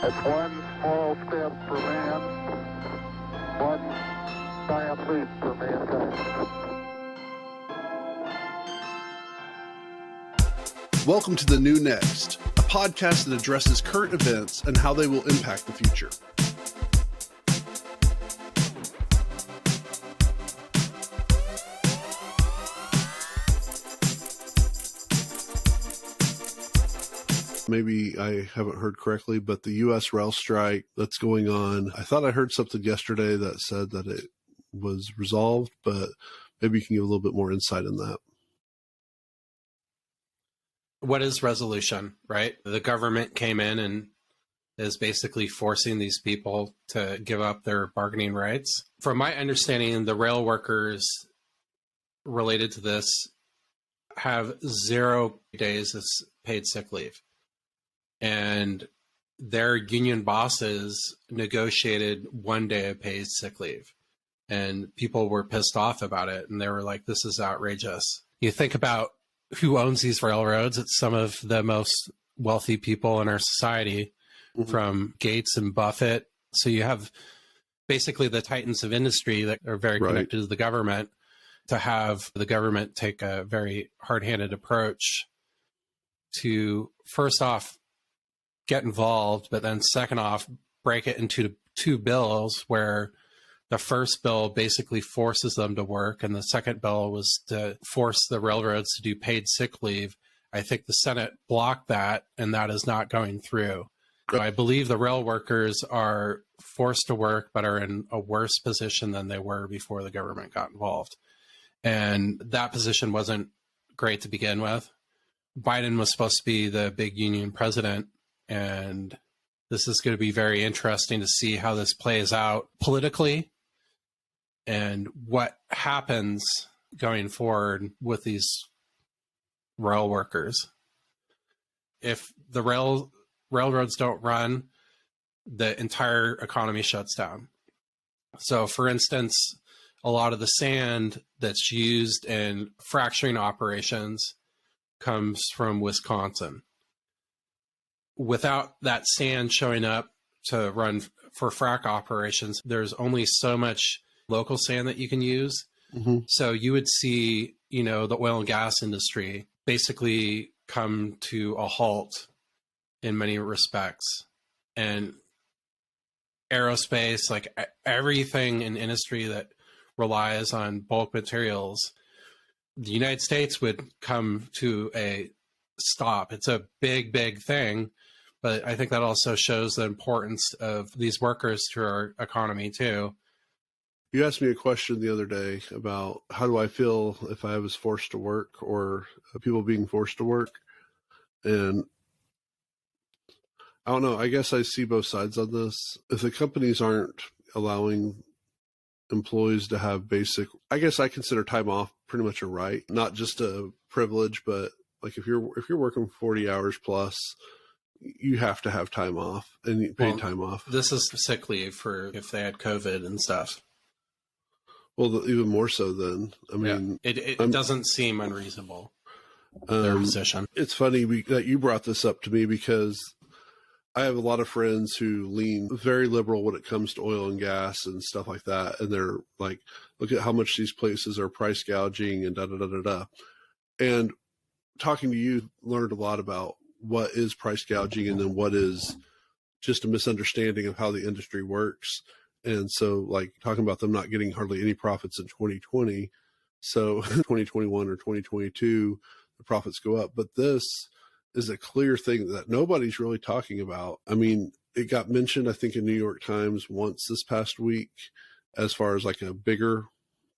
It's one small step for man, one giant leap for mankind. Welcome to The New Next, a podcast that addresses current events and how they will impact the future. Maybe I haven't heard correctly, but the U.S. rail strike that's going on, I thought I heard something yesterday that said that it was resolved, but maybe you can give a little bit more insight in that. What is resolution, right? The government came in and is basically forcing these people to give up their bargaining rights. From my understanding, the rail workers related to this have 0 days of paid sick leave. And their union bosses negotiated 1 day of paid sick leave. And people were pissed off about it. And they were like, this is outrageous. You think about who owns these railroads. It's some of the most wealthy people in our society, from Gates and Buffett. So you have basically the titans of industry that are very connected to the government. To have the government take a very hard-handed approach to, first off, get involved, but then second off, break it into two bills where the first bill basically forces them to work, and the second bill was to force the railroads to do paid sick leave. I think the Senate blocked that, and that is not going through. I believe the rail workers are forced to work, but are in a worse position than they were before the government got involved. And that position wasn't great to begin with. Biden was supposed to be the big union president, and this is going to be very interesting to see how this plays out politically and what happens going forward with these rail workers. If the railroads don't run, the entire economy shuts down. So, for instance, a lot of the sand that's used in fracturing operations comes from Wisconsin. Without that sand showing up to run for frac operations, there's only so much local sand that you can use. So you would see, the oil and gas industry basically come to a halt in many respects. And aerospace, like everything in industry that relies on bulk materials, the United States would come to a stop. It's a big, big thing. But I think that also shows the importance of these workers to our economy, too. You asked me a question the other day about how do I feel if I was forced to work or people being forced to work. And I don't know, I guess I see both sides on this. If the companies aren't allowing employees to have basic, I guess I consider time off pretty much a right, not just a privilege, but like if you're working 40 hours plus, you have to have time off and paid time off. This is sick leave for if they had COVID and stuff. Well, even more so then. I mean, it doesn't seem unreasonable, their position. It's funny that you brought this up to me because I have a lot of friends who lean very liberal when it comes to oil and gas and stuff like that. And they're like, look at how much these places are price gouging and da-da-da-da-da. And talking to you, learned a lot about what is price gouging and then what is just a misunderstanding of how the industry works. And so like talking about them not getting hardly any profits in 2020. So 2021 or 2022, the profits go up. But this is a clear thing that nobody's really talking about. I mean, it got mentioned, I think, in New York Times once this past week, as far as like a bigger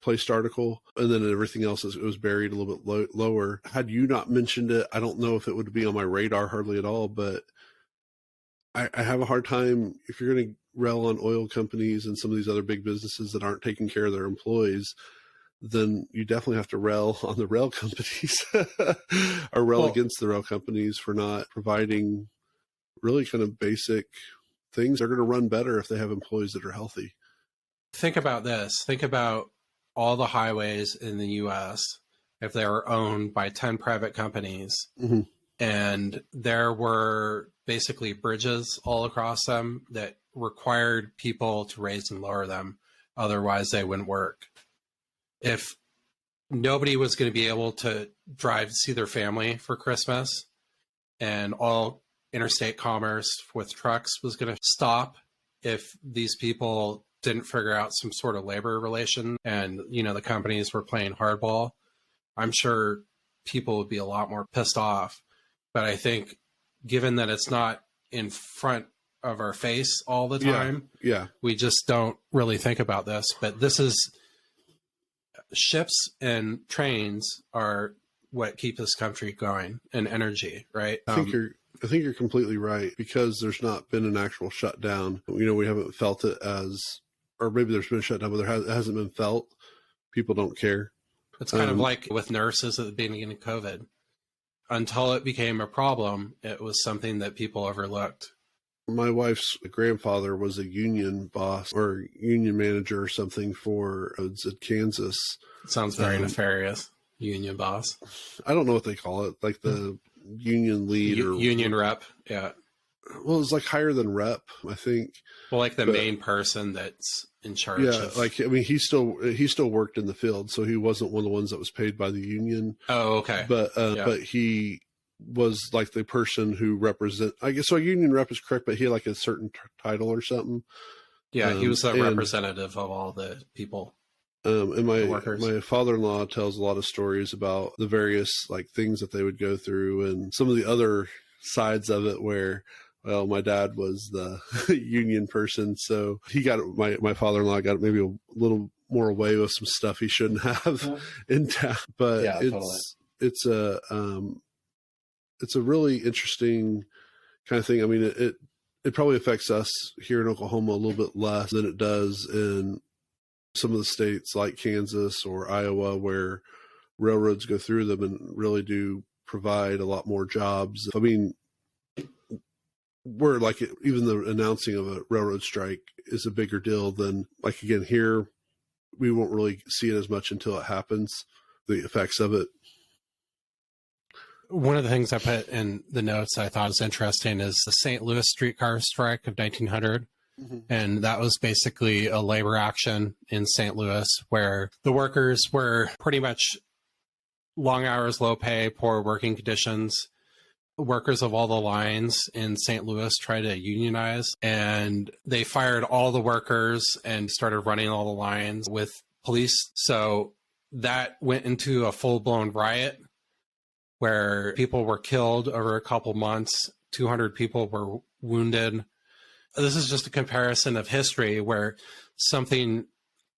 placed article, and then everything else it was buried a little bit lower. Had you not mentioned it, I don't know if it would be on my radar hardly at all, but I have a hard time if you're going to rail on oil companies and some of these other big businesses that aren't taking care of their employees, then you definitely have to rail on the rail companies or rail against the rail companies for not providing really kind of basic things. They're going to run better if they have employees that are healthy. Think about this. Think about all the highways in the U.S. if they were owned by 10 private companies And there were basically bridges all across them that required people to raise and lower them. Otherwise, they wouldn't work. If nobody was going to be able to drive to see their family for Christmas, and all interstate commerce with trucks was going to stop if these people didn't figure out some sort of labor relation, and the companies were playing hardball, I'm sure people would be a lot more pissed off. But I think given that it's not in front of our face all the time, we just don't really think about this. But this is, ships and trains are what keep this country going, and energy, right? I think you're completely right, because there's not been an actual shutdown. We haven't felt it as, or maybe there's been a shutdown, but it hasn't been felt. People don't care. It's kind of like with nurses at the beginning of COVID. Until it became a problem, it was something that people overlooked. My wife's grandfather was a union boss or union manager or something for Kansas. Sounds very nefarious. Union boss. I don't know what they call it, like the union lead or union rep. Yeah. Well, it's like higher than rep, I think. Well, like the main person that's in charge. Yeah, he still worked in the field, so he wasn't one of the ones that was paid by the union. Oh, okay. But he was like the person who I guess so. A union rep is correct, but he had like a certain title or something. Yeah, he was a representative of all the people. And my father-in-law tells a lot of stories about the various like things that they would go through, and some of the other sides of it where, well, my dad was the union person, so he got my father-in-law got maybe a little more away with some stuff he shouldn't have in town. But it's a really interesting kind of thing. I mean, it probably affects us here in Oklahoma a little bit less than it does in some of the states like Kansas or Iowa, where railroads go through them and really do provide a lot more jobs. I mean, we're like, even the announcing of a railroad strike is a bigger deal than, like, again, here, we won't really see it as much until it happens, the effects of it. One of the things I put in the notes I thought was interesting is the St. Louis streetcar strike of 1900. Mm-hmm. And that was basically a labor action in St. Louis where the workers were pretty much long hours, low pay, poor working conditions. Workers of all the lines in St. Louis tried to unionize, and they fired all the workers and started running all the lines with police. So that went into a full-blown riot where people were killed over a couple months. 200 people were wounded. This is just a comparison of history where something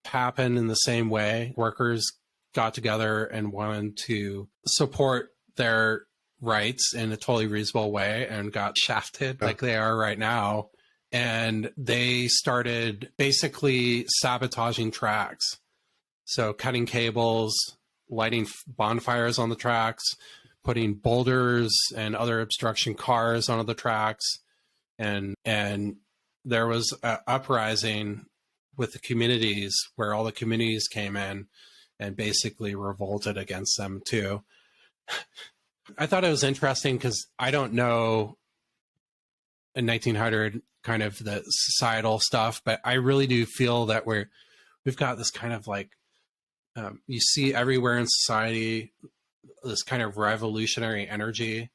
happened in the same way. Workers got together and wanted to support their rights in a totally reasonable way and got shafted like they are right now. And they started basically sabotaging tracks. So cutting cables, lighting bonfires on the tracks, putting boulders and other obstruction cars onto the tracks. And there was an uprising with the communities where all the communities came in and basically revolted against them too. I thought it was interesting because I don't know in 1900 kind of the societal stuff, but I really do feel that we've got this kind of like, you see everywhere in society, this kind of revolutionary energy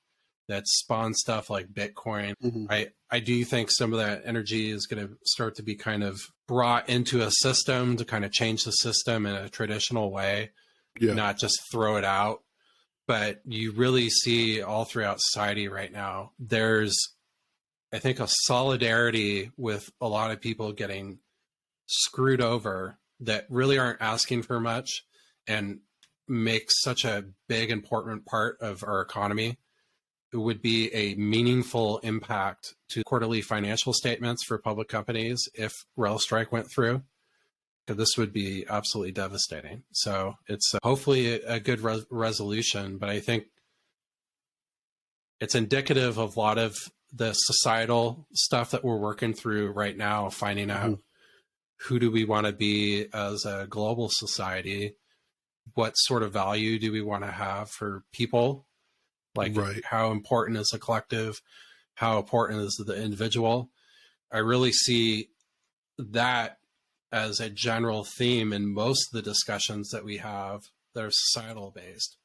that spawns stuff like Bitcoin. Mm-hmm. I do think some of that energy is going to start to be kind of brought into a system to kind of change the system in a traditional way, not just throw it out. But you really see all throughout society right now, there's, I think, a solidarity with a lot of people getting screwed over that really aren't asking for much and make such a big, important part of our economy. It would be a meaningful impact to quarterly financial statements for public companies if rail strike went through. This would be absolutely devastating. So it's hopefully a good resolution, but I think it's indicative of a lot of the societal stuff that we're working through right now, finding out who do we want to be as a global society? What sort of value do we want to have for people? Like, Right. how important is the collective? How important is the individual? I really see that as a general theme in most of the discussions that we have that are societal based,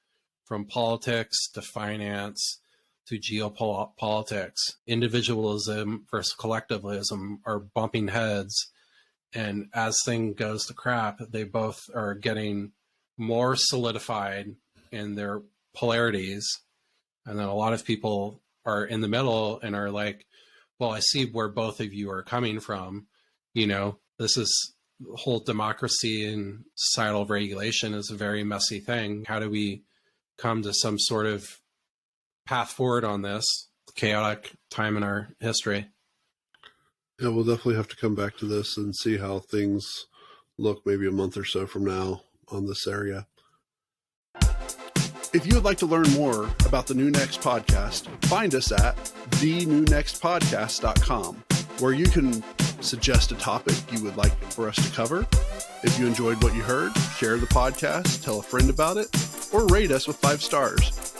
from politics to finance to geopolitics. Individualism versus collectivism are bumping heads. And as thing goes to crap, they both are getting more solidified in their polarities. And then a lot of people are in the middle and are like, well, I see where both of you are coming from. You know, this is whole democracy and societal regulation is a very messy thing. How do we come to some sort of path forward on this chaotic time in our history? Yeah, we'll definitely have to come back to this and see how things look maybe a month or so from now on this area. If you would like to learn more about the New Next podcast, find us at thenewnextpodcast.com, where you can suggest a topic you would like for us to cover. If you enjoyed what you heard, share the podcast, tell a friend about it, or rate us with 5 stars.